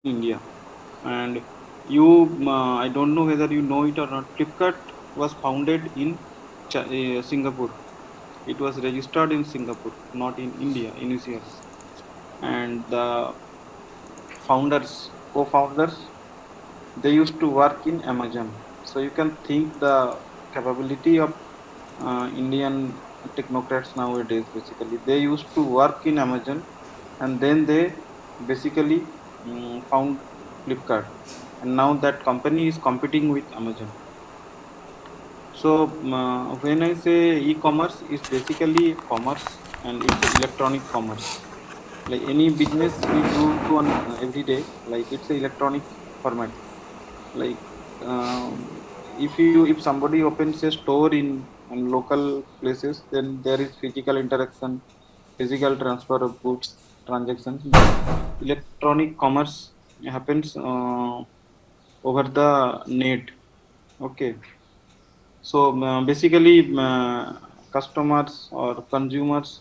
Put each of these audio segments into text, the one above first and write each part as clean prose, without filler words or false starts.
India. And you I don't know whether you know it or not. Flipkart was founded in Singapore. It was registered in Singapore, not in India initially. And the founders, co-founders, they used to work in Amazon. So you can think the capability of Indian technocrats nowadays. Basically they used to work in Amazon, and then they basically found Flipkart, and now that company is competing with Amazon. So when I say e-commerce, it's basically commerce, and it's electronic commerce. Like any business we do on every day, like it's a electronic format. Like if somebody opens a store in local places, then there is physical interaction, physical transfer of goods, transactions. But electronic commerce happens over the net. Okay. So basically customers or consumers,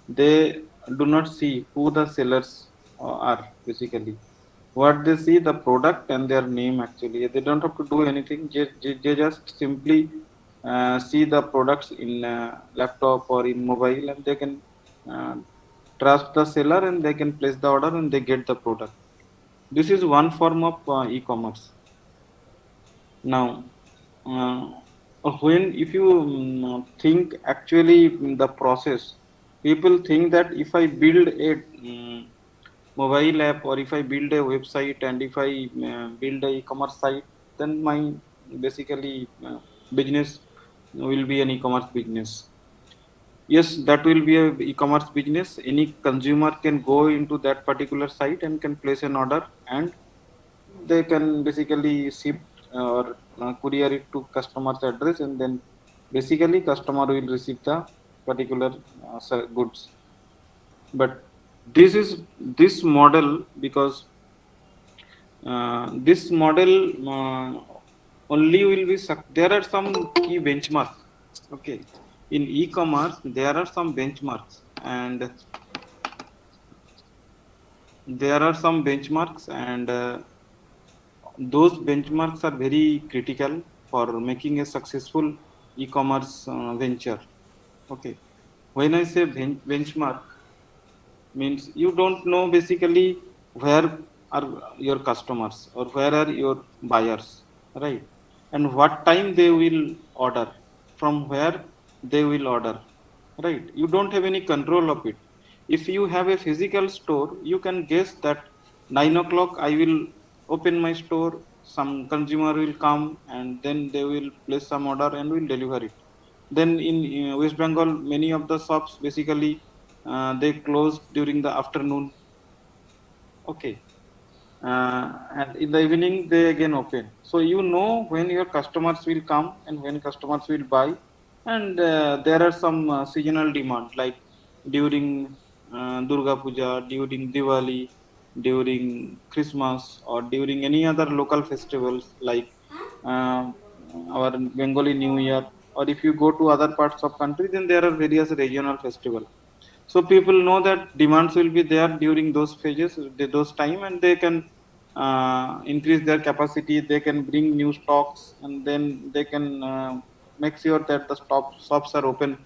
they do not see who the sellers are. Basically what they see, the product and their name. Actually they don't have to do anything. They just simply see the products in laptop or in mobile, and they can uh, trust the seller, and they can place the order, and they get the product. This is one form of e-commerce. Now when if you think actually the process, people think that if I build a mobile app, or if I build a website, and if I build a e-commerce site, then my basically business will be an e-commerce business. Yes, that will be a e-commerce business. Any consumer can go into that particular site and can place an order, and they can basically ship or courier it to customer's address, and then basically customer will receive the particular goods. But this is this model, because this model only will be there are some key benchmarks. Okay, in e-commerce there are some benchmarks, and there are some benchmarks, and those benchmarks are very critical for making a successful e-commerce venture. Okay, when I say benchmark, means you don't know basically where are your customers or where are your buyers, right? And what time they will order, from where they will order, right? You don't have any control of it. If you have a physical store, you can guess that 9 o'clock I will open my store, some consumer will come, and then they will place some order and will deliver it. Then in West Bengal, many of the shops basically they close during the afternoon. Okay, and in the evening they again open. So you know when your customers will come and when customers will buy. And there are some seasonal demand, like during Durga Puja, during Diwali, during Christmas, or during any other local festivals, like uh, our Bengali New Year. Or if you go to other parts of country, then there are various regional festivals. So people know that demands will be there during those phases, those time, and they can increase their capacity. They can bring new stocks, and then they can make sure that the shops are open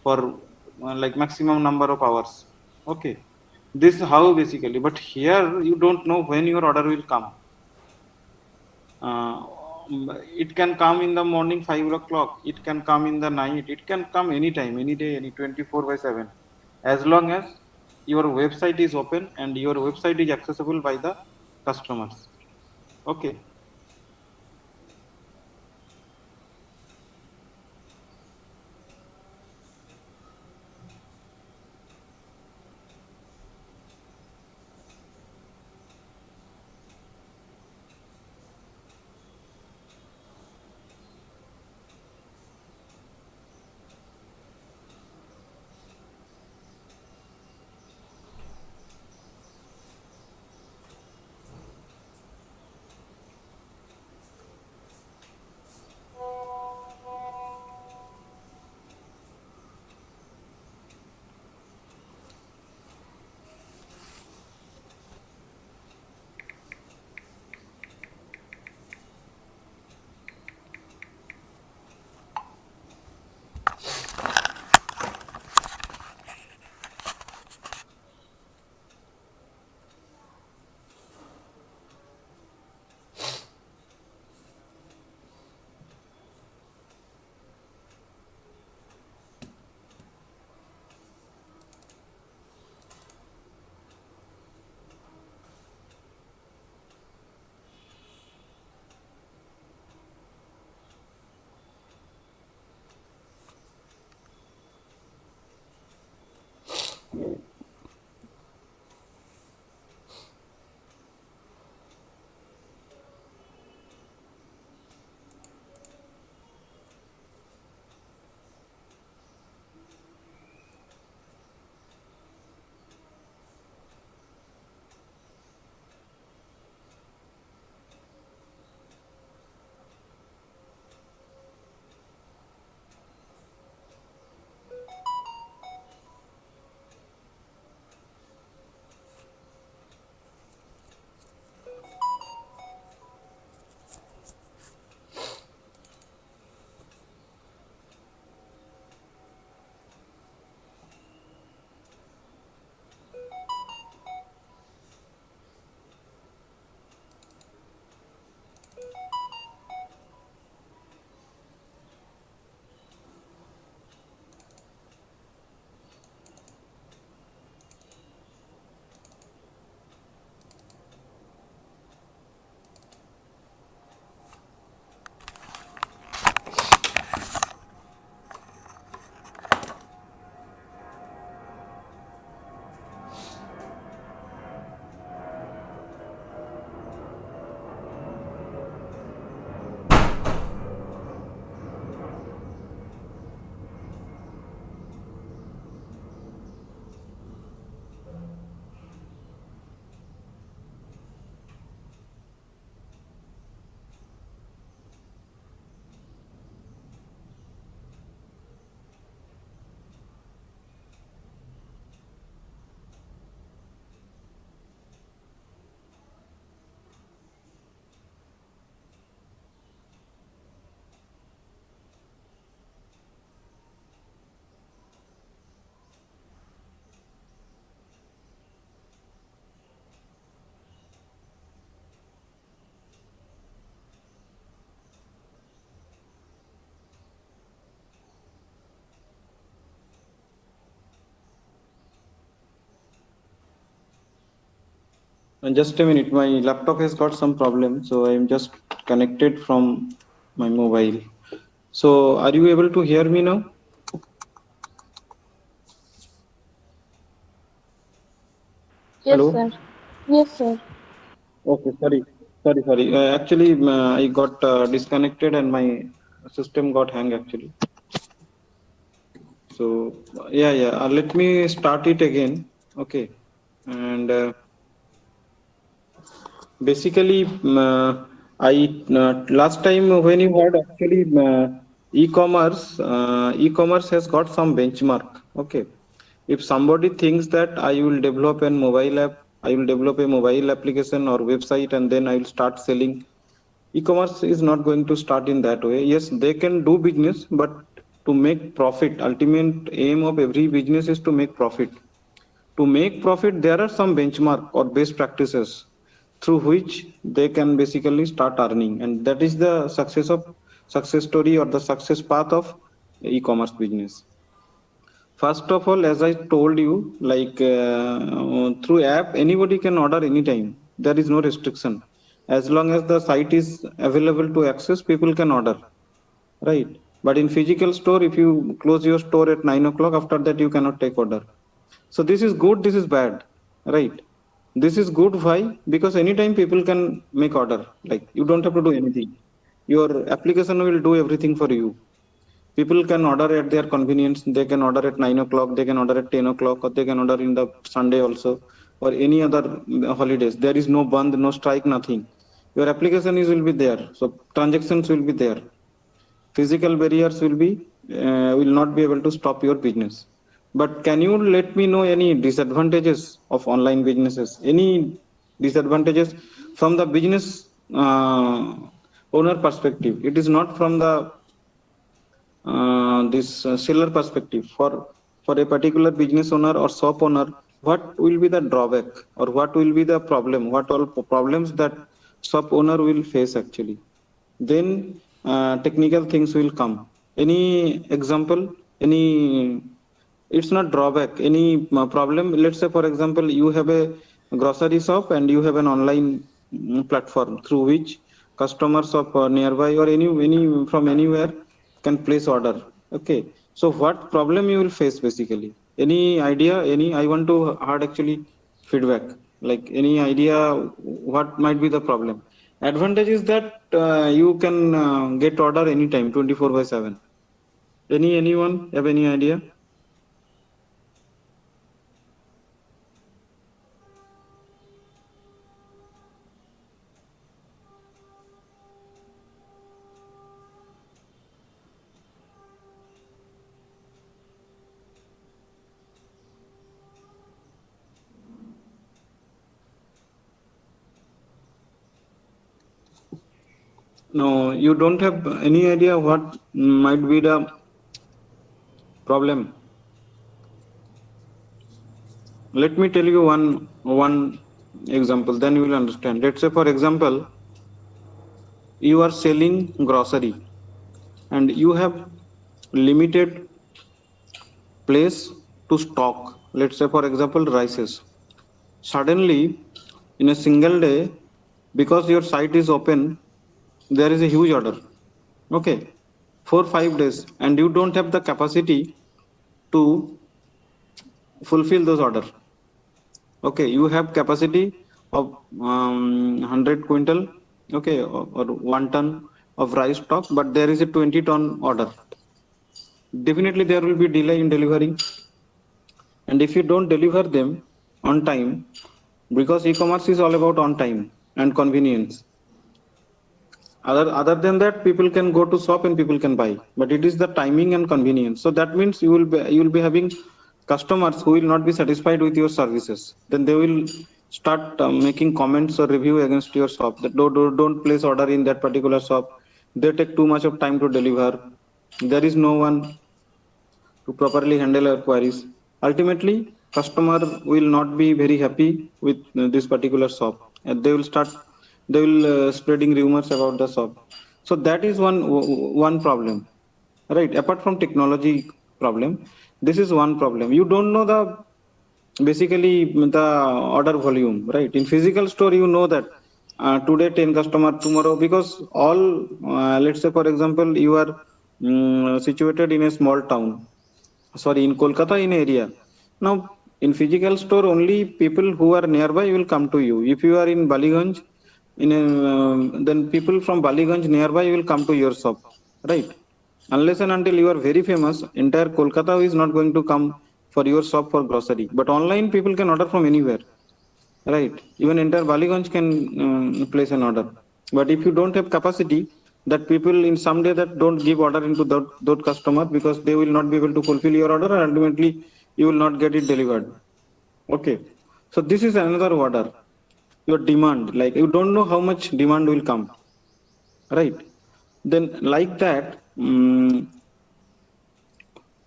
for like maximum number of hours. Okay, this is how basically. But here you don't know when your order will come. uh, it can come in the morning 5 o'clock, it can come in the night, it can come anytime, any day, any 24 by 7, as long as your website is open and your website is accessible by the customers. Okay. Just a minute, my laptop has got some problem, so I'm just connected from my mobile. So, are you able to hear me now? Yes, Hello? sir. Yes, sir. Okay, sorry. Actually, I got disconnected and my system got hang actually. So, yeah. Let me start it again. Okay. And basically, I last time when you heard actually e-commerce has got some benchmark. Okay, if somebody thinks that I will develop a mobile app, I will develop a mobile application or website, and then I will start selling. E-commerce is not going to start in that way. Yes, they can do business, but to make profit, ultimate aim of every business is to make profit. To make profit, there are some benchmark or best practices through which they can basically start earning, and that is the success story or the success path of e-commerce business. First of all, as I told you, like through app anybody can order anytime. There is no restriction. As long as the site is available to access, people can order, right? But in physical store, if you close your store at 9 o'clock, after that you cannot take order. So this is good, this is bad, right? This is good. Why? Because anytime people can make order. Like, you don't have to do anything. Your application will do everything for you. People can order at their convenience. They can order at 9 o'clock, they can order at 10 o'clock, or they can order in the Sunday also, or any other holidays. There is no band, no strike, nothing. Your application is will be there, so transactions will be there. Physical barriers will not be able to stop your business. But can you let me know any disadvantages of online businesses? Any disadvantages from the business uh, owner perspective? It is not from the this seller perspective. For a particular business owner or shop owner, what will be the drawback, or what will be the problem, what all problems that shop owner will face actually? Then technical things will come. Any example? Any, it's not drawback, any problem. Let's say for example, you have a grocery shop and you have an online platform through which customers of nearby or any from anywhere can place order. Okay, so what problem you will face basically? Any idea? Any, I want to hard actually feedback, like any idea what might be the problem? Advantage is that you can get order anytime, 24 by 7. Anyone have any idea? No, you don't have any idea what might be the problem. Let me tell you one example, then you will understand. Let's say for example, you are selling grocery and you have limited place to stock. Let's say for example, rices. Suddenly, in a single day, because your site is open, there is a huge order. Okay, 4 5 days, and you don't have the capacity to fulfill those order. Okay, you have capacity of 100 quintal, okay, or 1 ton of rice stock, but there is a 20-ton order. Definitely there will be delay in delivering, and if you don't deliver them on time, because e-commerce is all about on time and convenience. Other than that, people can go to shop and people can buy, but it is the timing and convenience. So that means you will be having customers who will not be satisfied with your services. Then they will start making comments or review against your shop, that don't place order in that particular shop. They take too much of time to deliver. There is no one to properly handle our queries. Ultimately, customer will not be very happy with this particular shop, and they will spreading rumors about the shop. So that is one problem, right? Apart from technology problem, this is one problem. You don't know the basically the order volume, right? In physical store, you know that today 10 customer, tomorrow, because all let's say for example you are situated in a small town, sorry, in Kolkata, in area. Now in physical store, only people who are nearby will come to you. If you are in Baliganj, in a, then people from Baliganj nearby will come to your shop, right? Unless and until you are very famous, entire Kolkata is not going to come for your shop for grocery. But online, people can order from anywhere, right? Even entire Baliganj can place an order. But if you don't have capacity, that people in some day that don't give order into that customer, because they will not be able to fulfill your order, and ultimately you will not get it delivered. Okay, so this is another order. Your demand, like you don't know how much demand will come, right? Then like that,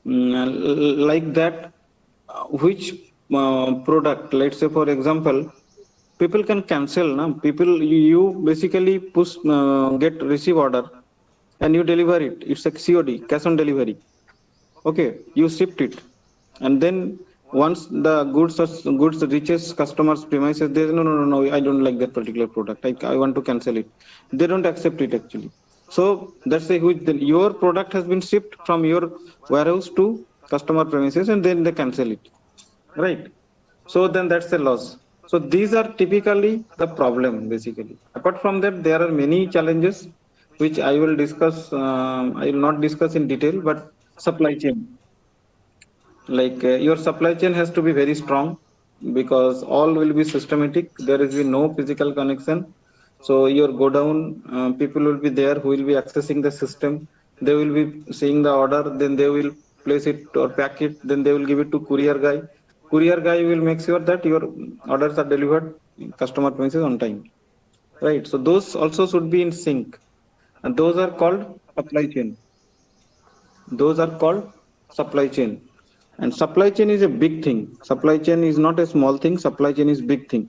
like that, which product, let's say for example, people can cancel now. People, you basically push, get receive order, and you deliver it. It's like COD, cash on delivery. Okay, you shipped it, and then once the goods reaches customers premises, they say, no, no, no, no, I don't like that particular product, I want to cancel it. They don't accept it actually. So that's a huge, then your product has been shipped from your warehouse to customer premises, and then they cancel it, right? So then that's a loss. So these are typically the problem basically. Apart from that, there are many challenges which I will discuss. I will not discuss in detail, but supply chain, like your supply chain has to be very strong, because all will be systematic. There is be no physical connection. So your go down, people will be there who will be accessing the system. They will be seeing the order, then they will place it or pack it, then they will give it to courier guy. Courier guy will make sure that your orders are delivered in customer premises on time, right? So those also should be in sync, and those are called supply chain. Those are called supply chain. And supply chain is a big thing. Supply chain is not a small thing. Supply chain is big thing,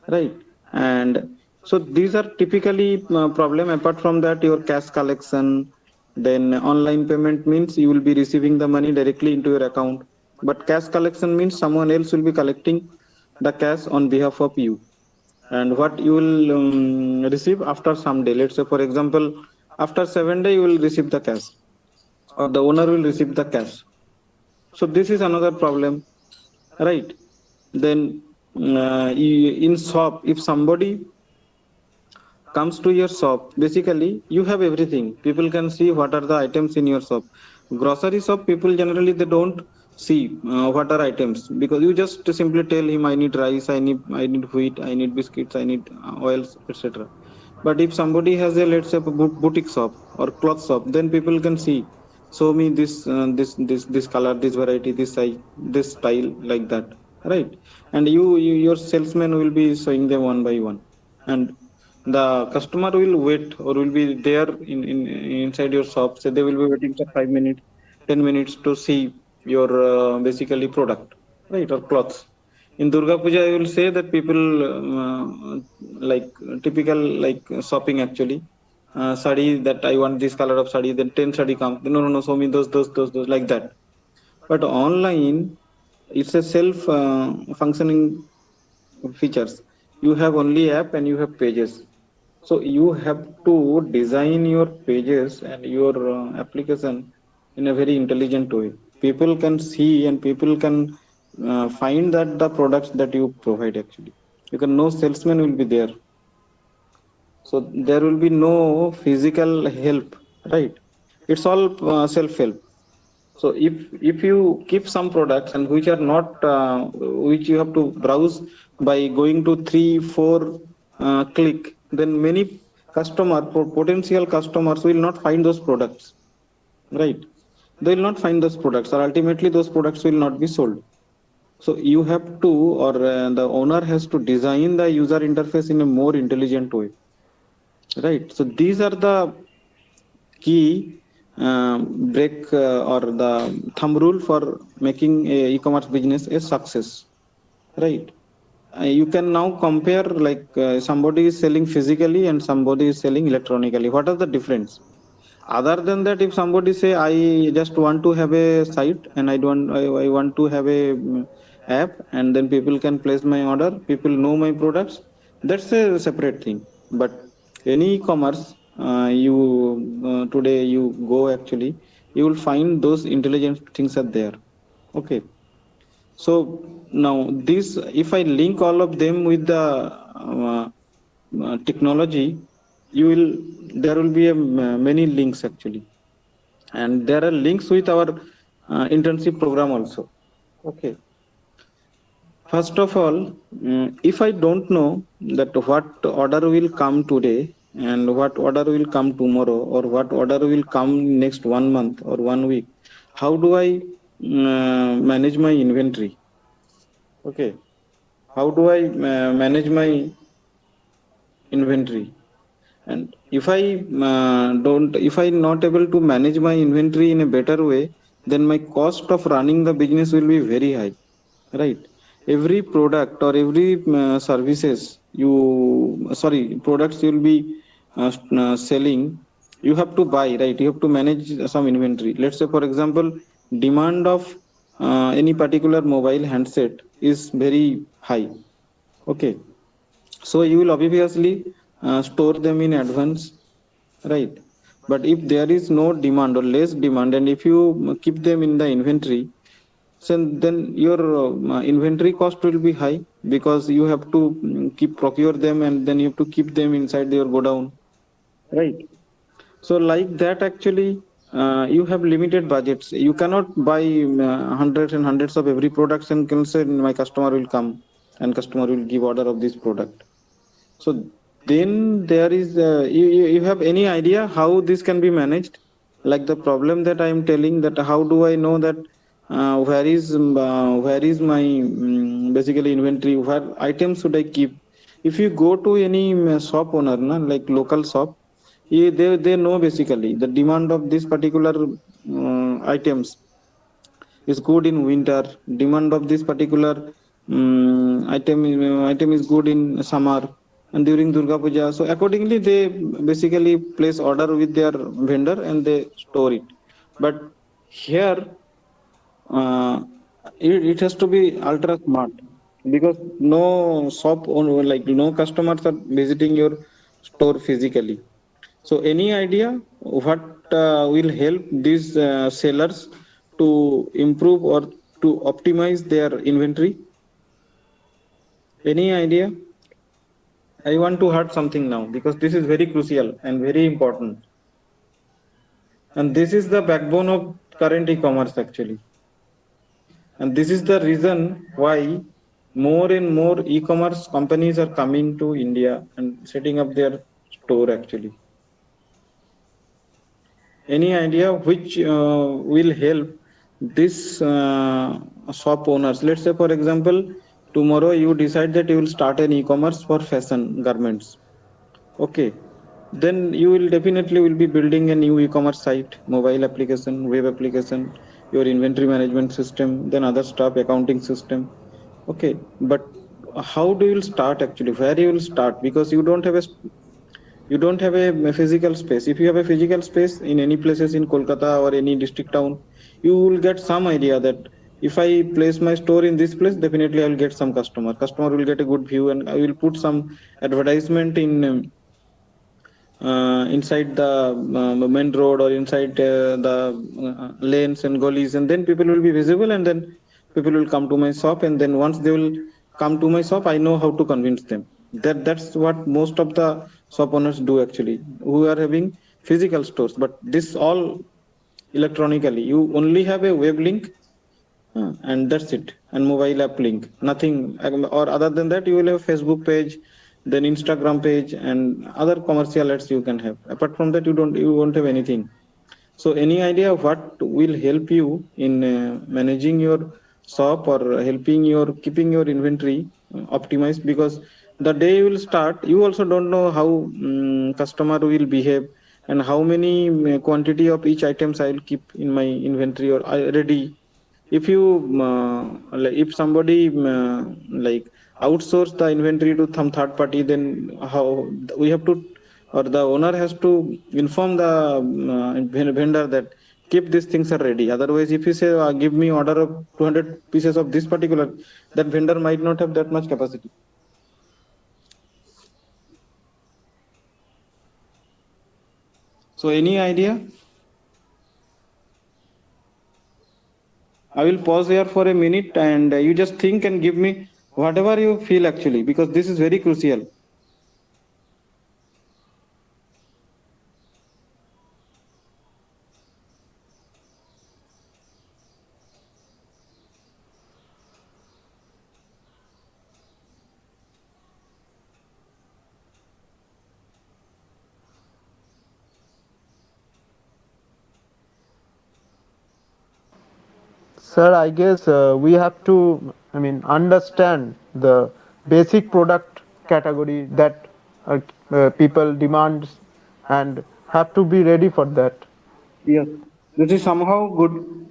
right? And so these are typically problem. Apart from that, your cash collection, then online payment means you will be receiving the money directly into your account. But cash collection means someone else will be collecting the cash on behalf of you, and what you will receive after some day. Let's say for example, after 7 day you will receive the cash, or the owner will receive the cash. So this is another problem, right? Then in shop, if somebody comes to your shop, basically you have everything. People can see what are the items in your shop. Grocery shop, people generally they don't see what are items, because you just simply tell him, I need rice, I need wheat, I need biscuits, I need oils, etc. But if somebody has a, let's say, boutique shop or cloth shop, then people can see, show me this color, this variety, this size, this style, like that, right? And your salesman will be showing them one by one, and the customer will wait or will be there in inside your shop. So they will be waiting for 5 minutes, 10 minutes to see your basically product, right? Or clothes. In Durga Puja, I will say that people like typical like shopping actually. Sari, that I want this color of sari, then 10 sari comes, no, no, no, show me those, like that. But online, it's a self functioning features. You have only app and you have pages. So you have to design your pages and your application in a very intelligent way. People can see and people can find that the products that you provide actually. You can, no salesman will be there. So there will be no physical help, right? It's all self help. So if you keep some products and which are not which you have to browse by going to 3 4 click, then many potential customers will not find those products, right? They will not find those products, or ultimately those products will not be sold. So you have to, or the owner has to design the user interface in a more intelligent way, right? So these are the key break or the thumb rule for making a e-commerce business a success, right? You can now compare, like somebody is selling physically and somebody is selling electronically. What are the difference? Other than that, if somebody say, I just want to have a site and I want to have a app, and then people can place my order, people know my products. That's a separate thing. But any e-commerce, you today you go actually, you will find those intelligent things are there. Okay. So now this, if I link all of them with the technology, you will, there will be many links actually, and there are links with our internship program also. Okay. First of all, if I don't know that what order will come today and what order will come tomorrow, or what order will come next 1 month or 1 week, how do I manage my inventory? Okay. How do I manage my inventory? And if I don't, if I not able to manage my inventory in a better way, then my cost of running the business will be very high, right? Every product or every services you, sorry, products you'll be selling, you have to buy, right? You have to manage some inventory. Let's say for example, demand of any particular mobile handset is very high. Okay. So you will obviously store them in advance, right? But if there is no demand or less demand, and if you keep them in the inventory, so then your inventory cost will be high, because you have to keep procure them, and then you have to keep them inside your godown, right? So like that actually, you have limited budgets. You cannot buy hundreds and hundreds of every products and can say my customer will come and customer will give order of this product. So then there is, you have any idea how this can be managed? Like the problem that I am telling, that how do I know that where is my basically inventory, where items should I keep? If you go to any shop owner, na, like local shop, they know basically the demand of this particular items is good in winter, demand of this particular item is good in summer and during Durga Puja. So accordingly they basically place order with their vendor and they store it. But here uh, it has to be ultra smart, because no shop owner, like no customers are visiting your store physically. So any idea what will help these sellers to improve or to optimize their inventory? Any idea? I want to add something now, because this is very crucial and very important. And this is the backbone of current e-commerce actually. And this is the reason why more and more e-commerce companies are coming to India and setting up their store actually. Any idea which will help this shop owners? Let's say for example, tomorrow you decide that you will start an e-commerce for fashion garments. Okay. Then you will definitely will be building a new e-commerce site, mobile application, web application, your inventory management system, then other stuff, accounting system. Okay. But how do you start actually? Where you will start? Because you don't have a, you don't have a physical space. If you have a physical space in any places in Kolkata or any district town, you will get some idea that if I place my store in this place, definitely I will get some customer will get a good view, and I will put some advertisement in inside the main road or inside the lanes and gullies, and then people will be visible, and then people will come to my shop, and then once they will come to my shop, I know how to convince them. That's what most of the shop owners do actually, who are having physical stores. But this all electronically, you only have a web link, and that's it, and mobile app link, nothing. Or other than that, you will have Facebook page, then Instagram page, and other commercial ads you can have. Apart from that, you won't have anything. So any idea what will help you in managing your shop, or helping your keeping your inventory optimized? Because the day you will start, you also don't know how customer will behave, and how many quantity of each items I will keep in my inventory or ready. If you like, if somebody like outsource the inventory to some third party, then how we have to, or the owner has to inform the vendor that keep these things are ready. Otherwise, if you say give me order of 200 pieces of this particular, that vendor might not have that much capacity. So any idea? I will pause here for a minute, and you just think and give me whatever you feel actually, because this is very crucial. Sir, I guess we have to, I mean, understand the basic product category that people demand and have to be ready for that. Yes, this is somehow good,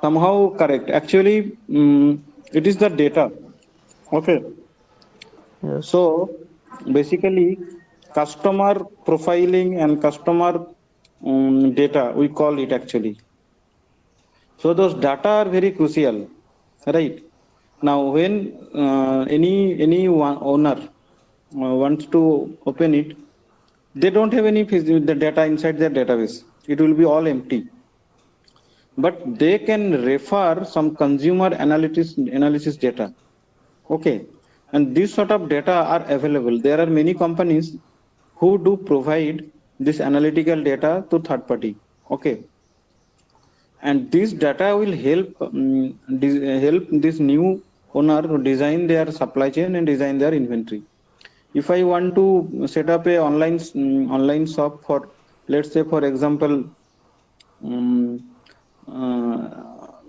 somehow correct. Actually, it is the data. Okay. Yes. So basically, customer profiling and customer data, we call it actually. So those data are very crucial, right? Now, when any one owner wants to open it, they don't have any the data inside their database. It will be all empty. But they can refer some consumer analysis data. Okay, and this sort of data are available. There are many companies who do provide this analytical data to third party. Okay, and this data will help help this new owner to design their supply chain and design their inventory. If I want to set up a online shop for, let's say for example, um,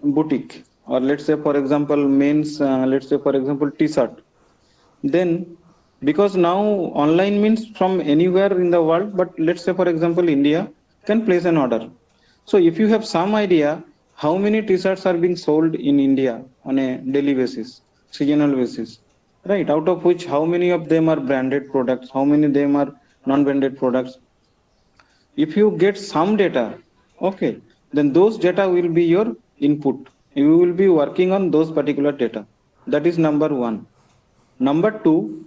boutique, or let's say for example men's, let's say for example t-shirt, then because now online means from anywhere in the world, but let's say for example India can place an order. So if you have some idea how many t-shirts are being sold in India on a daily basis, seasonal basis, right, out of which how many of them are branded products, how many of them are non-branded products, if you get some data, okay, then those data will be your input. You will be working on those particular data. That is number one. Number two,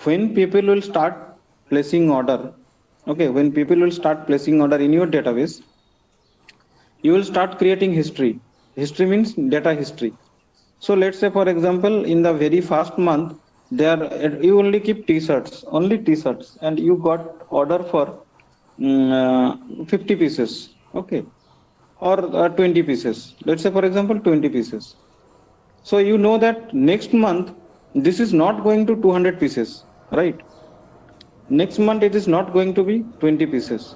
when people will start placing order, okay, when people will start placing order in your database, you will start creating history. History means data history. So let's say for example in the very first month, there you only keep t-shirts, only t-shirts, and you got order for 50 pieces, okay, or 20 pieces, let's say for example 20 pieces. So you know that next month this is not going to 200 pieces, right? Next month it is not going to be 20 pieces.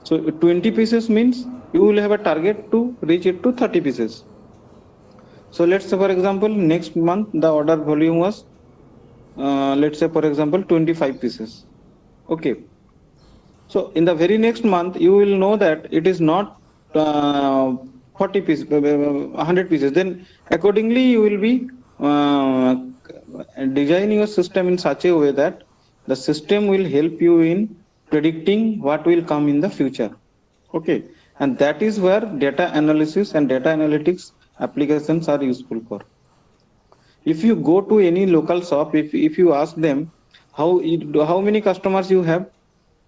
So 20 pieces means you will have a target to reach it to 30 pieces. So let's say for example next month the order volume was let's say for example 25 pieces. Okay. So in the very next month you will know that it is not 40 pieces, 100 pieces. Then accordingly you will be uh, designing your system in such a way that the system will help you in predicting what will come in the future. Okay, and that is where data analysis and data analytics applications are useful for. If you go to any local shop, if you ask them how many customers you have,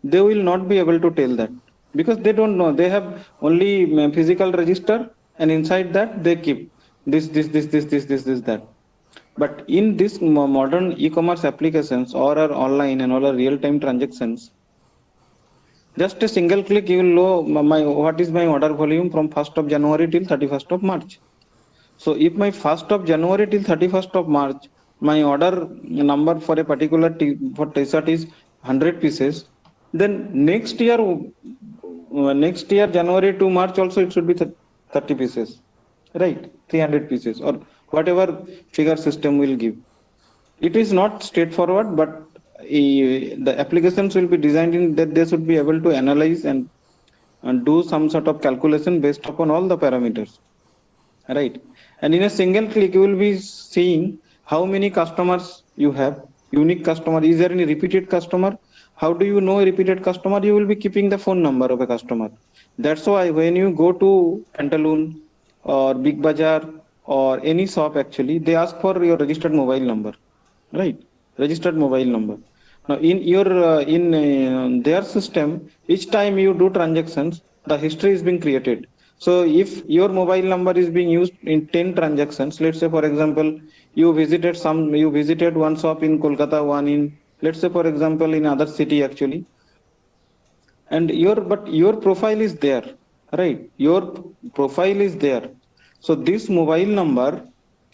they will not be able to tell that, because they don't know. They have only physical register, and inside that they keep this that. But in this modern e-commerce applications, or our online and all our real-time transactions, just a single click you will know my what is my order volume from 1st of January till 31st of March. So if my 1st of January till 31st of March, my order number for a particular for t-shirt is 100 pieces, then next year January to March also it should be 30 pieces, right? 300 pieces, or whatever figure system will give. It is not straightforward, but the applications will be designed in that they should be able to analyze and do some sort of calculation based upon all the parameters, right? And in a single click you will be seeing how many customers you have, unique customer, is there any repeated customer, How do you know a repeated customer? You will be keeping the phone number of a customer. That's why when you go to Pantaloon or Big Bazaar or any shop, actually they ask for your registered mobile number, right? Registered mobile number. Now in your their system, each time you do transactions, the history is being created. So if your mobile number is being used in 10 transactions, let's say for example, you visited one shop in Kolkata, one in, let's say for example, in other city actually, and your profile is there, right? Your profile is there. So this mobile number,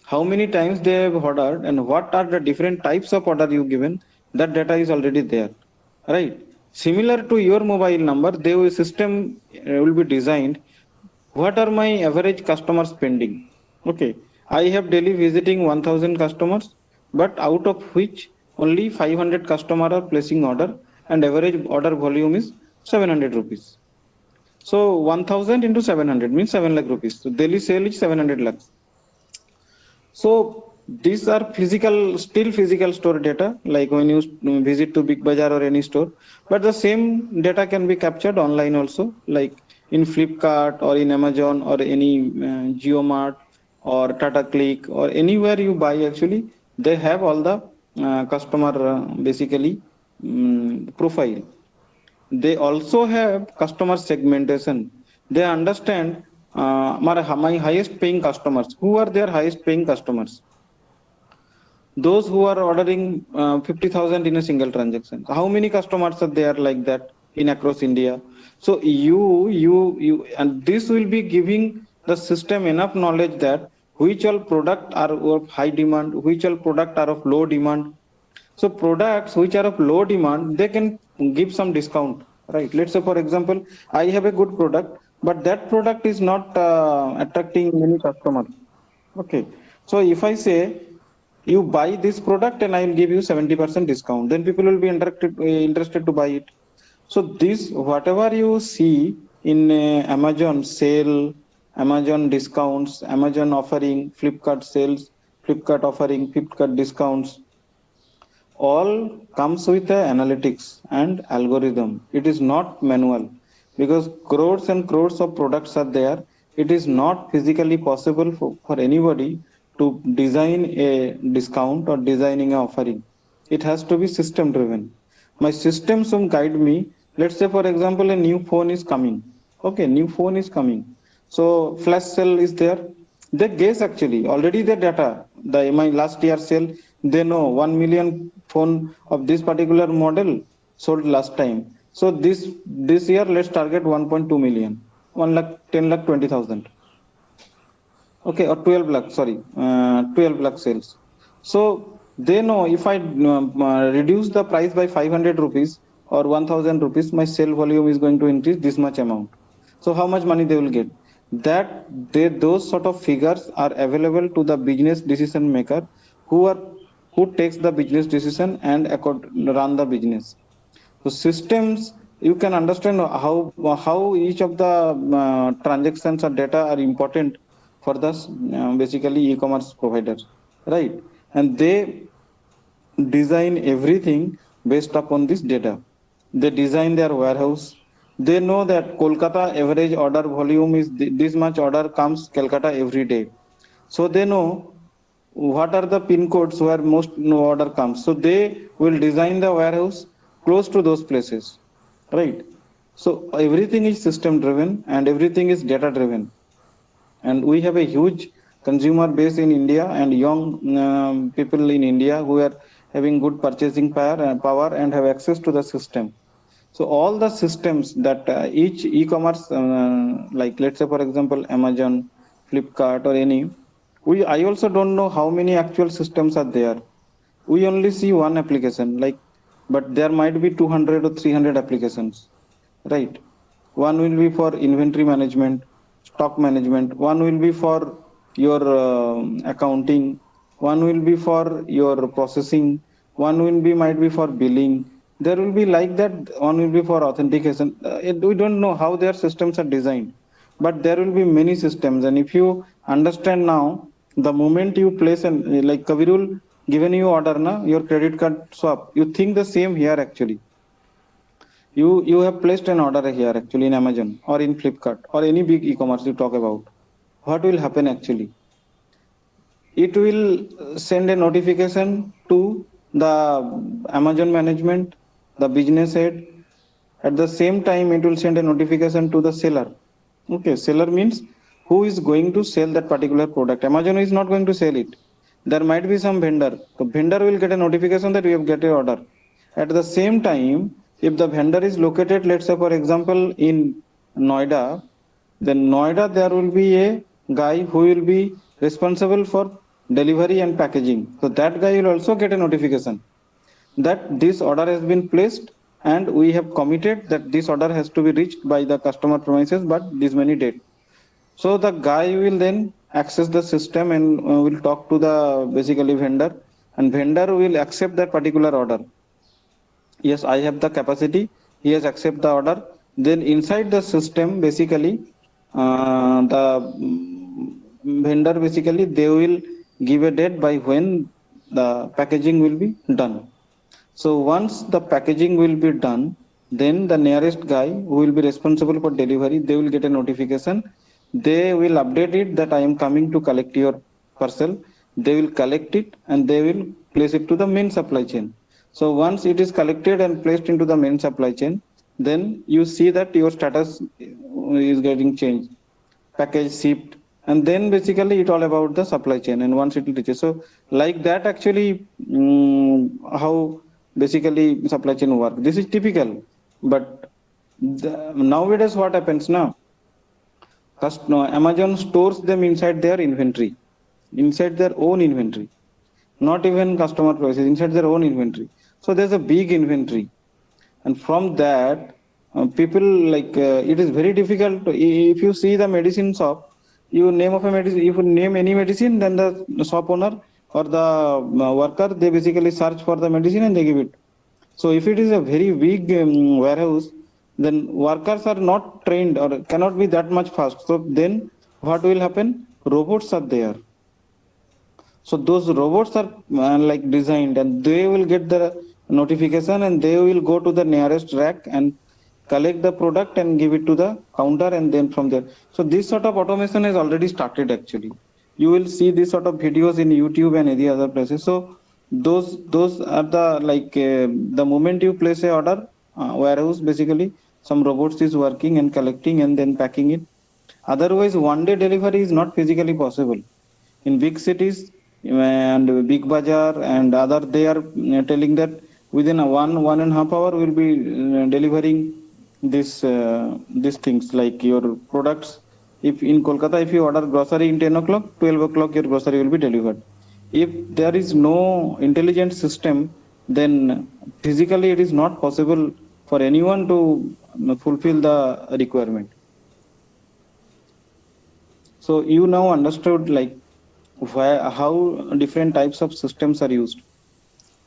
how many times they have ordered and what are the different types of order you given, that data is already there, right? Similar to your mobile number, they will system will be designed. What are my average customer spending? Okay, I have daily visiting 1000 customers, but out of which only 500 customer are placing order, and average order volume is 700 rupees. So 1000 into 700 means 7 lakh rupees. So daily sale is 700 lakhs. So these are still physical store data, like when you visit to Big Bazaar or any store. But the same data can be captured online also, like in Flipkart or in Amazon or any GeoMart or Tata Click or anywhere you buy. Actually, they have all the customer basically profile. They also have customer segmentation. They understand my highest paying customers. Who are their highest paying customers? Those who are ordering 50,000 in a single transaction. How many customers are there like that in across India? So and this will be giving the system enough knowledge that which all product are of high demand, which all product are of low demand. So products which are of low demand, they can give some discount, right? Let's say for example, I have a good product, but that product is not attracting many customers. Okay, so if I say you buy this product and I will give you 70% discount, then people will be interested to buy it. So this whatever you see in Amazon sale, Amazon discounts, Amazon offering, Flipkart sales, Flipkart offering, Flipkart discounts, all comes with a analytics and algorithm. It is not manual, because crores and crores of products are there. It is not physically possible for anybody to design a discount or designing an offering. It has to be system driven. My system some guide me. Let's say for example, a new phone is coming. Okay, new phone is coming. So flash sale is there. They guess actually already the data. The my last year sale, they know 1 million phone of this particular model sold last time. So this year let's target 1.2 million, 1 lakh 10 lakh 20,000. Okay, or 12 lakh, sorry, 12 lakh sales. So they know if I reduce the price by 500 rupees or 1000 rupees, my sale volume is going to increase this much amount. So how much money they will get? That those sort of figures are available to the business decision maker, who are who takes the business decision and run the business. So systems, you can understand how each of the transactions or data are important for the basically e-commerce providers, right? And they design everything based upon this data. They design their warehouse. They know that Kolkata average order volume is this much order comes Calcutta every day. So they know what are the pin codes where most no order comes. So they will design the warehouse close to those places, right? So everything is system driven and everything is data driven. And we have a huge consumer base in India and young people in India who are having good purchasing power and have access to the system. So all the systems that each e-commerce, like let's say for example Amazon, Flipkart or any, I also don't know how many actual systems are there. We only see one application, like, but there might be 200 or 300 applications, right? One will be for inventory management, stock management. One will be for your accounting. One will be for your processing. One will be might be for billing. There will be like that. One will be for authentication. We don't know how their systems are designed, but there will be many systems. And if you understand now, the moment you place an like Kavirul given you order na your credit card swap, you think the same here actually. You have placed an order here actually in Amazon or in Flipkart or any big e-commerce you talk about. What will happen actually? It will send a notification to the Amazon management, the business head. At the same time, it will send a notification to the seller. Okay, seller means who is going to sell that particular product. Amazon is not going to sell it. There might be some vendor. The vendor will get a notification that we have get a order. At the same time, if the vendor is located, let's say for example in Noida, then Noida there will be a guy who will be responsible for delivery and packaging. So that guy will also get a notification that this order has been placed and we have committed that this order has to be reached by the customer premises but this many date. So the guy will then access the system and will talk to the basically vendor, and vendor will accept that particular order. Yes, I have the capacity. He has accept the order. Then inside the system basically the vendor basically they will give a date by when the packaging will be done. So once the packaging will be done, then the nearest guy who will be responsible for delivery, they will get a notification. They will update it that I am coming to collect your parcel. They will collect it and they will place it to the main supply chain. So once it is collected and placed into the main supply chain, then you see that your status is getting changed, package shipped, and then basically it all about the supply chain and once it reaches. So like that actually, how basically supply chain work, this is typical. But nowadays what happens now, no, Amazon stores them inside their inventory, inside their own inventory, not even customer prices, inside their own inventory. So there's a big inventory, and from that people like it is very difficult to, if you see the medicine shop, you name of a medicine, if you name any medicine, then the shop owner or the worker, they basically search for the medicine and they give it. So if it is a very big warehouse, then workers are not trained or cannot be that much fast. So then what will happen, robots are there. So those robots are like designed and they will get the notification and they will go to the nearest rack and collect the product and give it to the counter, and then from there. So this sort of automation has already started actually. You will see this sort of videos in YouTube and any other places. So those are the like the moment you place a order, warehouse basically some robots is working and collecting and then packing it. Otherwise one day delivery is not physically possible in big cities and big bazaar and other. They are telling that within a 1.5 hour will be delivering these things like your products. If in Kolkata, if you order grocery in 10 o'clock, 12 o'clock your grocery will be delivered. If there is no intelligent system, then physically it is not possible for anyone to fulfill the requirement. So you now understood like how different types of systems are used,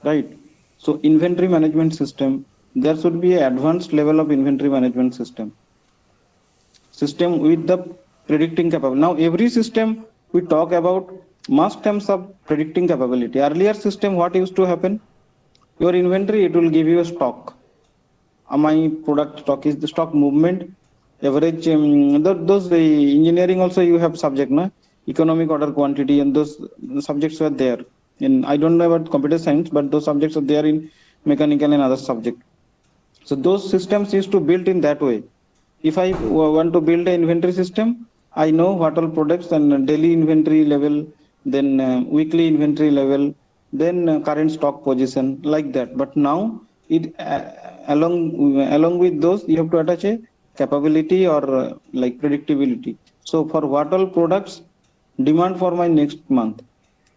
right? So inventory management system, there should be an advanced level of inventory management system with the predicting capability. Now every system we talk about must have some predicting capability. Earlier system, what used to happen, your inventory, it will give you a stock. My product stock is the stock movement average. Those engineering also you have subject na, economic order quantity, and those subjects were there. And I don't know about computer science, but those subjects are there in mechanical and other subject. So those systems used to build in that way. If I want to build an inventory system, I know what all products and daily inventory level, then weekly inventory level, then current stock position, like that. But now it along with those you have to attach a capability or like predictability. So for what all products demand for my next month,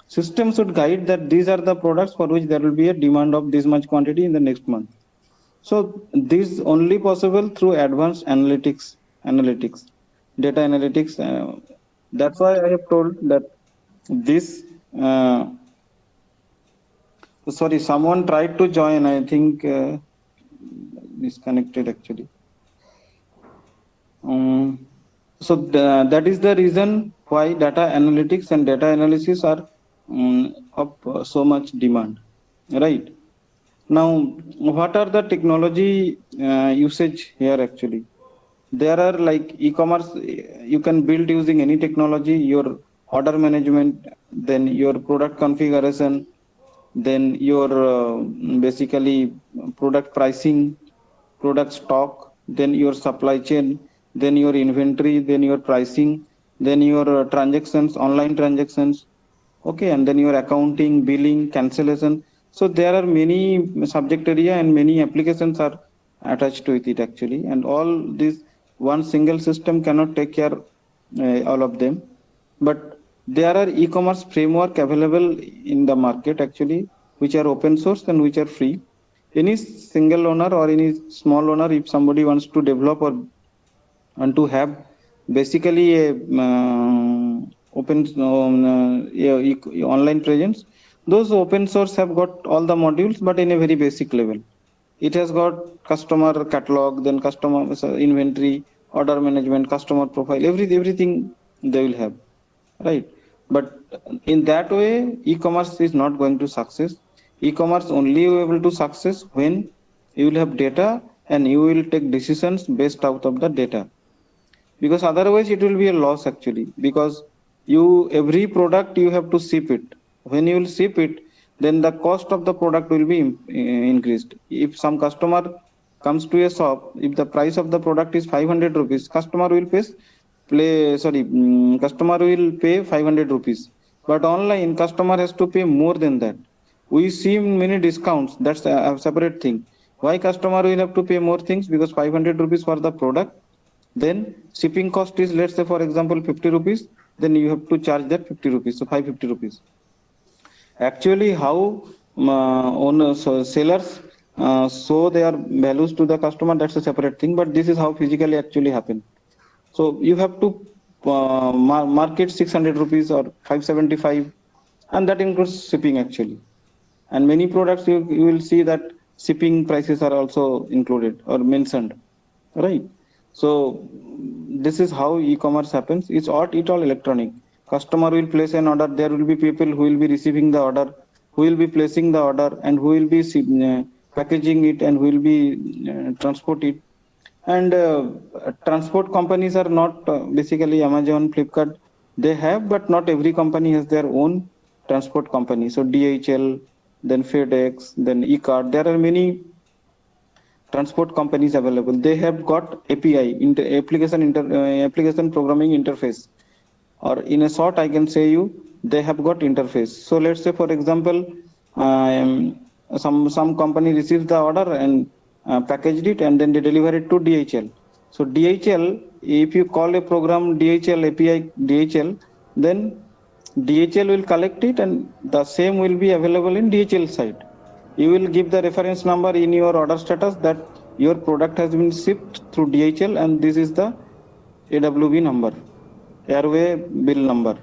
system should guide that these are the products for which there will be a demand of this much quantity in the next month. So this only possible through advanced analytics, data analytics. That's why I have told that this. Sorry, someone tried to join. I think disconnected actually. Um, so that is the reason why data analytics and data analysis are of so much demand, right? Now, what are the technology usage here actually? There are like e-commerce, you can build using any technology, your order management, then your product configuration, then your basically product pricing, product stock, then your supply chain, then your inventory, then your pricing, then your transactions, online transactions, okay, and then your accounting, billing, cancellation. So there are many subject area and many applications are attached to it actually, and all this one single system cannot take care all of them. But there are e-commerce framework available in the market actually, which are open source and which are free. Any single owner or any small owner, if somebody wants to develop or and to have basically a open online presence, those open source have got all the modules but in a very basic level. It has got customer catalog, then customer inventory, order management, customer profile, everything they will have, right? But in that way e-commerce is not going to success. E-commerce only able to success when you will have data and you will take decisions based out of the data, because otherwise it will be a loss actually, because you every product you have to ship it. When you will ship it, then the cost of the product will be increased. If some customer comes to a shop, if the price of the product is 500 rupees, customer will customer will pay 500 rupees. But online customer has to pay more than that. We see many discounts, that's a separate thing. Why customer will have to pay more things? Because 500 rupees for the product, then shipping cost is, let's say for example, 50 rupees, then you have to charge that 50 rupees, so 550 rupees. Actually how owners sellers show their values to the customer, that's a separate thing, but this is how physically actually happen. So you have to market 600 rupees or 575, and that includes shipping actually. And many products you will see that shipping prices are also included or mentioned, right? So this is how e-commerce happens. It's all electronic. Customer will place an order, there will be people who will be receiving the order, who will be placing the order, and who will be packaging it, and who will be transport it. And transport companies are not basically Amazon, Flipkart, they have, but not every company has their own transport company. So DHL, then FedEx, then eCard, there are many transport companies available. They have got API, application programming interface, or in a short I can say you, they have got interface. So let's say for example, um, some company receives the order and packaged it, and then they deliver it to DHL. So DHL, if you call a program DHL API DHL, then DHL will collect it, and the same will be available in DHL site. You will give the reference number in your order status that your product has been shipped through DHL, and this is the AWB number, airway bill number.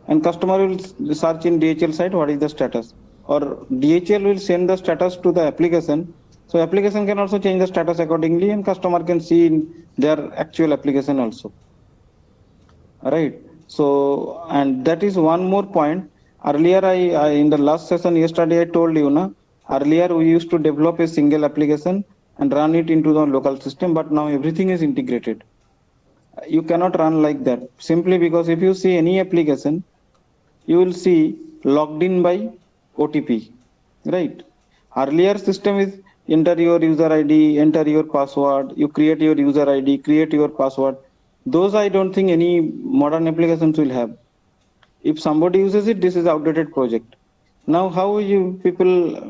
And customer will search in DHL site what is the status, or DHL will send the status to the application. So application can also change the status accordingly, and customer can see in their actual application also, right? So, and that is one more point. Earlier I in the last session yesterday I told you na, earlier we used to develop a single application and run it into the local system, but now everything is integrated. You cannot run like that, simply because if you see any application, you will see logged in by OTP, right? Earlier system is enter your user ID, enter your password, you create your user ID, create your password. Those I don't think any modern applications will have. If somebody uses it, this is outdated project. Now how you people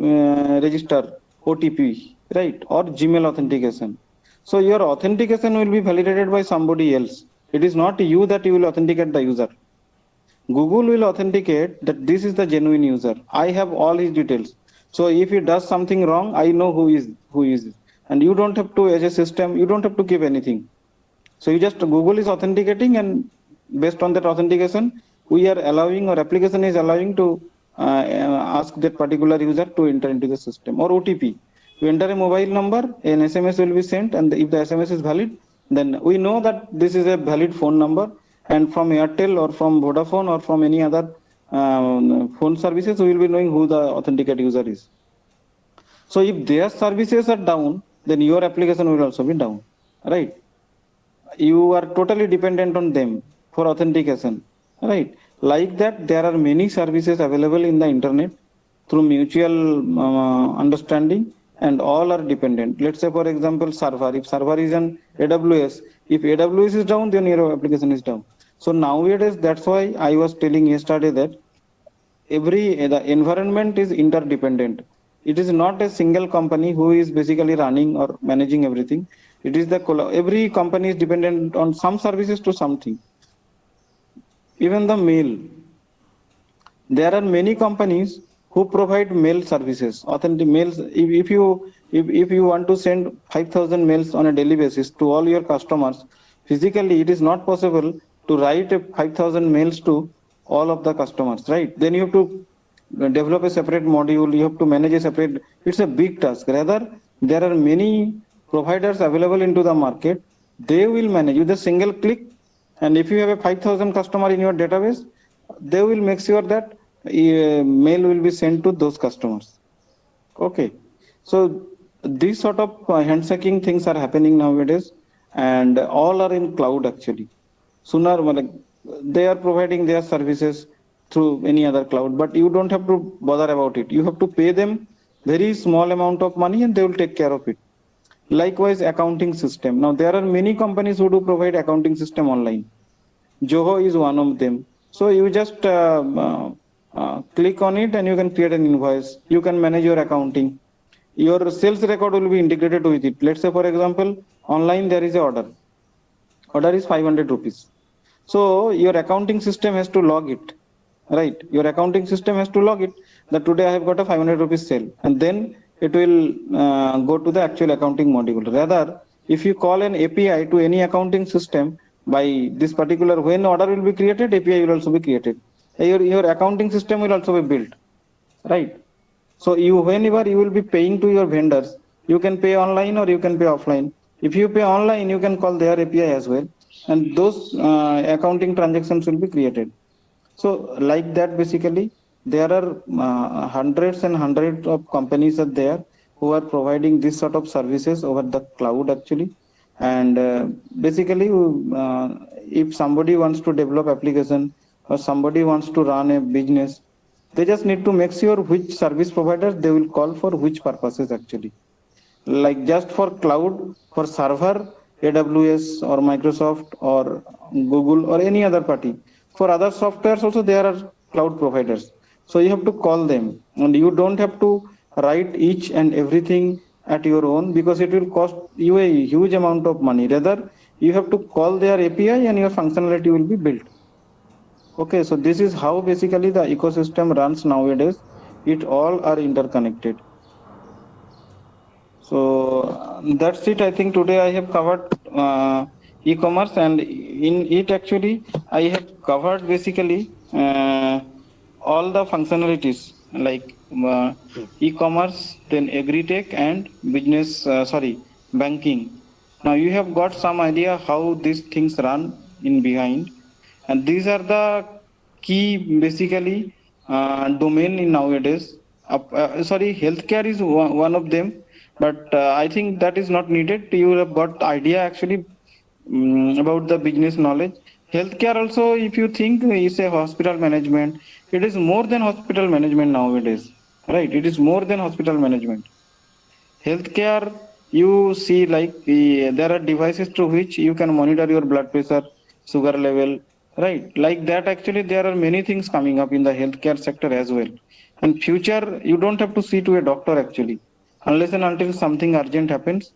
register OTP, right? Or Gmail authentication. So your authentication will be validated by somebody else. It is not you that you will authenticate the user. Google will authenticate that this is the genuine user. I have all his details. So if he does something wrong, I know who is it. And you don't have to, as a system, you don't have to give anything. So you just, Google is authenticating, and based on that authentication, we are allowing, or application is allowing to ask that particular user to enter into the system. Or OTP, you enter a mobile number, an SMS will be sent, and if the SMS is valid, then we know that this is a valid phone number. And from Airtel or from Vodafone or from any other phone services, we will be knowing who the authenticate user is. So if their services are down, then your application will also be down, right? You are totally dependent on them for authentication, right? Like that, there are many services available in the internet through mutual understanding, and all are dependent. Let's say for example server, if server is an aws, if aws is down, then your application is down. So nowadays, that's why I was telling yesterday that every the environment is interdependent. It is not a single company who is basically running or managing everything. It is the every company is dependent on some services to something. Even the mail, there are many companies who provide mail services, authentic mails. If you want to send 5000 mails on a daily basis to all your customers, physically it is not possible to write a 5000 mails to all of the customers, right? Then you have to develop a separate module, you have to manage a separate, it's a big task. Rather, there are many providers available into the market. They will manage with a single click. And if you have a 5000 customer in your database, they will make sure that mail will be sent to those customers. Okay. So these sort of handshaking things are happening nowadays, and all are in cloud actually. Sooner like, they are providing their services through any other cloud, but you don't have to bother about it. You have to pay them very small amount of money and they will take care of it. Likewise, accounting system. Now there are many companies who do provide accounting system online. Joho is one of them. So you just click on it and you can create an invoice. You can manage your accounting. Your sales record will be integrated with it. Let's say, for example, online there is a order. Order is 500 rupees. So your accounting system has to log it, right? Your accounting system has to log it that today I have got a 500 rupees sale, and then it will go to the actual accounting module. Rather, if you call an API to any accounting system by this particular, when order will be created, API will also be created. Your accounting system will also be built, right? So you, whenever you will be paying to your vendors, you can pay online or you can pay offline. If you pay online, you can call their API as well, and those accounting transactions will be created. So like that, basically, there are hundreds and hundreds of companies are there who are providing this sort of services over the cloud actually. And basically, if somebody wants to develop application or somebody wants to run a business, they just need to make sure which service provider they will call for which purposes actually. Like just for cloud, for server, aws or microsoft or google or any other party. For other softwares also there are cloud providers, so you have to call them, and you don't have to write each and everything at your own, because it will cost you a huge amount of money. Rather, you have to call their api and your functionality will be built. Okay, so this is how basically the ecosystem runs nowadays. It all are interconnected. So that's it. I think today I have covered e-commerce, and in it actually I have covered basically all the functionalities like e-commerce, then agri-tech and business. Sorry, banking. Now you have got some idea how these things run in behind, and these are the key basically domain in nowadays. Sorry, healthcare is one of them, but I think that is not needed. You have got idea actually about the business knowledge. Healthcare also, if you think is a hospital management, it is more than hospital management nowadays, right? It is more than hospital management. Healthcare, you see, like there are devices through which you can monitor your blood pressure, sugar level, right? Like that, actually there are many things coming up in the healthcare sector as well. And future, you don't have to see to a doctor actually, unless and until something urgent happens.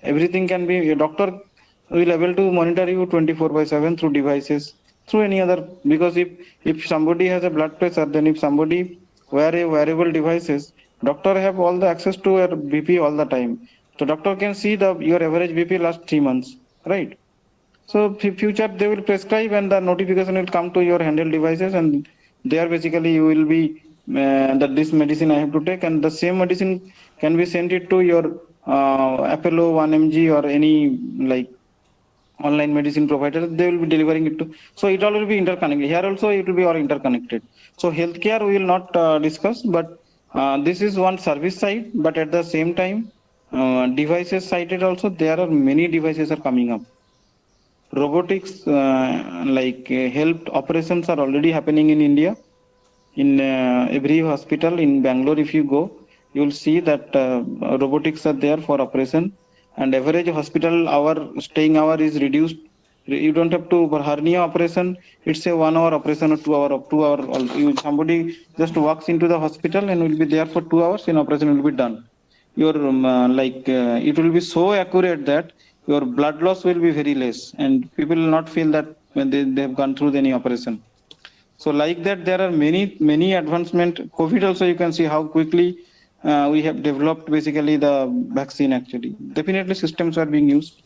Everything can be, a doctor will able to monitor you 24 by 7 through devices, through any other. Because if somebody has a blood pressure, then if somebody wear a wearable devices, doctor have all the access to your bp all the time. So doctor can see the your average bp last 3 months, right? So future they will prescribe and the notification will come to your handheld devices, and there basically you will be that this medicine I have to take, and the same medicine can be sent it to your apollo 1 mg or any like online medicine provider. They will be delivering it to, so it all will be interconnected. Here also it will be all interconnected. So healthcare we will not discuss, but This is one service side, but at the same time, devices sided also there are many devices are coming up. Robotics helped operations are already happening in India. In every hospital in Bangalore, if you go, you will see that robotics are there for operation, and average hospital hour staying hour is reduced. You don't have to for hernia operation. It's a 1 hour operation or 2 hour of 2 hour. You somebody just walks into the hospital and will be there for 2 hours. And operation will be done. Your it will be so accurate that your blood loss will be very less, and people will not feel that when they have gone through any operation. So like that, there are many advancement. COVID also, you can see how quickly we have developed basically the vaccine. Actually, definitely systems are being used.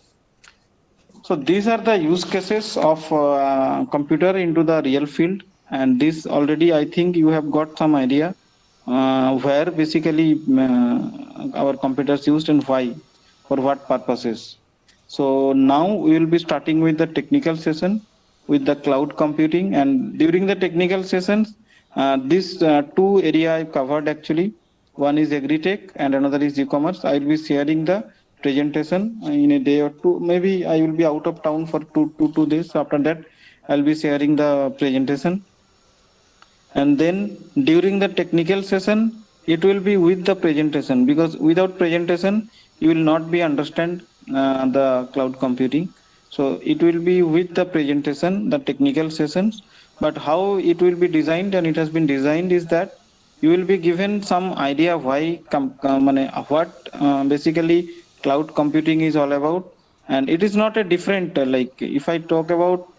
So these are the use cases of computer into the real field, and this already I think you have got some idea where basically our computers used and why, for what purposes. So now we will be starting with the technical session with the cloud computing, and during the technical sessions, this two area I covered actually. One is agri-tech and another is e-commerce. I will be sharing the presentation in a day or two. Maybe I will be out of town for 2 days. After that, I'll be sharing the presentation. And then during the technical session, it will be with the presentation, because without presentation, you will not be understand the cloud computing. So it will be with the presentation, the technical sessions. But how it will be designed, and it has been designed, is that you will be given some idea why what basically cloud computing is all about. And it is not a different like if I talk about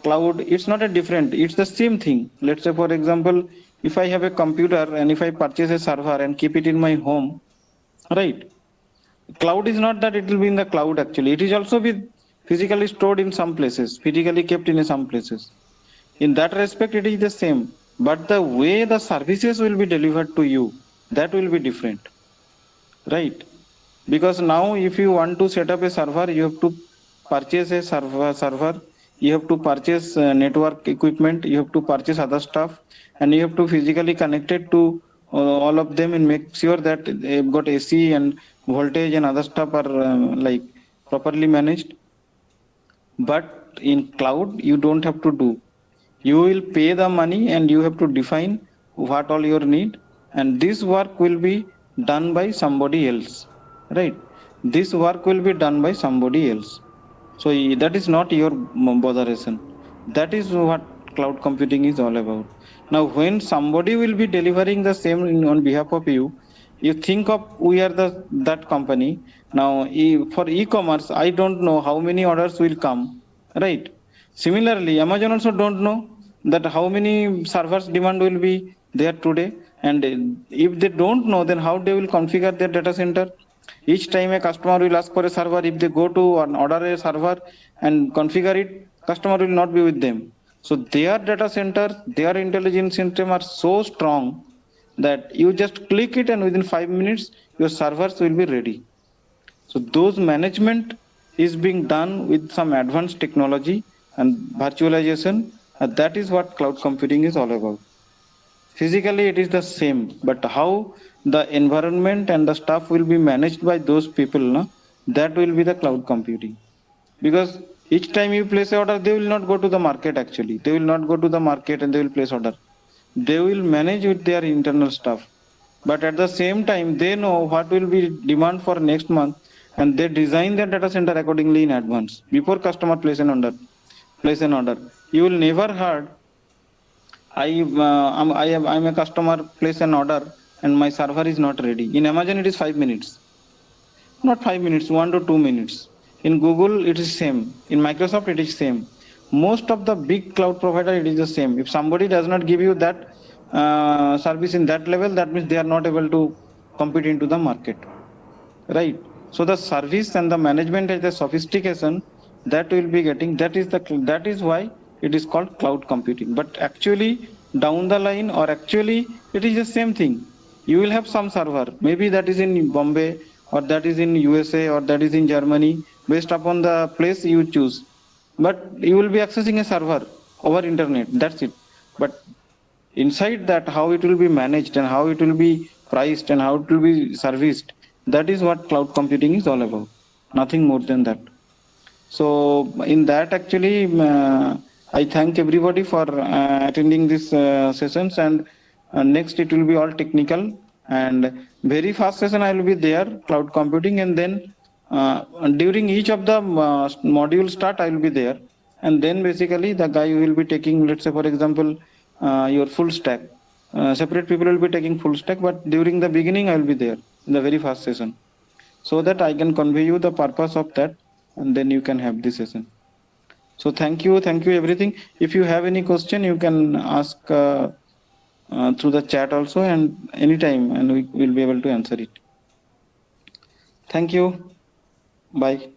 cloud, it's not a different, it's the same thing. Let's say for example, if I have a computer and if I purchase a server and keep it in my home, right? Cloud is not that it will be in the cloud. Actually, it is also be physically stored in some places, physically kept in some places. In that respect, it is the same, but the way the services will be delivered to you, that will be different, right? Because now if you want to set up a server, you have to purchase a server, you have to purchase network equipment, you have to purchase other stuff, and you have to physically connect it to all of them and make sure that they've got AC and voltage and other stuff are properly managed. But in cloud you don't have to do. You will pay the money and you have to define what all your need, and this work will be done by somebody else, right? This work will be done by somebody else. So that is not your botheration. That is what cloud computing is all about. Now when somebody will be delivering the same on behalf of you, you think of we are the that company. Now for e-commerce, I don't know how many orders will come, right? Similarly, Amazon also don't know that how many servers demand will be there today. And if they don't know, then how they will configure their data center? Each time a customer will ask for a server, if they go to and order a server and configure it, customer will not be with them. So their data center, their intelligence system are so strong that you just click it and within 5 minutes your servers will be ready. So those management is being done with some advanced technology and virtualization. That is what cloud computing is all about. Physically it is the same, but how the environment and the stuff will be managed by those people, no? That will be the cloud computing. Because each time you place a order, they will not go to the market. Actually, they will not go to the market and they will place order. They will manage with their internal stuff, but at the same time they know what will be demand for next month, and they design their data center accordingly in advance before customer place an order. You will never heard I'm a customer, place an order and my server is not ready. In Amazon it is 5 minutes, not 5 minutes, 1 to 2 minutes. In Google it is same. In Microsoft it is same. Most of the big cloud provider it is the same. If somebody does not give you that service in that level, that means they are not able to compete into the market, right? So the service and the management is the sophistication that will be getting. That is why it is called cloud computing. But actually, down the line, or actually, it is the same thing. You will have some server, maybe that is in Bombay, or that is in USA, or that is in Germany, based upon the place you choose. But you will be accessing a server over internet. That's it. But inside that, how it will be managed and how it will be priced and how it will be serviced. That is what cloud computing is all about, nothing more than that. So in that actually, I thank everybody for attending this sessions, and next it will be all technical, and very fast session I will be there cloud computing, and then during each of the module start I will be there, and then basically the guy will be taking, let's say for example, your full stack. Separate people will be taking full stack, but during the beginning I will be there in the very first session, so that I can convey you the purpose of that, and then you can have this session. So thank you everything. If you have any question, you can ask through the chat also, and anytime, and we will be able to answer it. Thank you. Bye.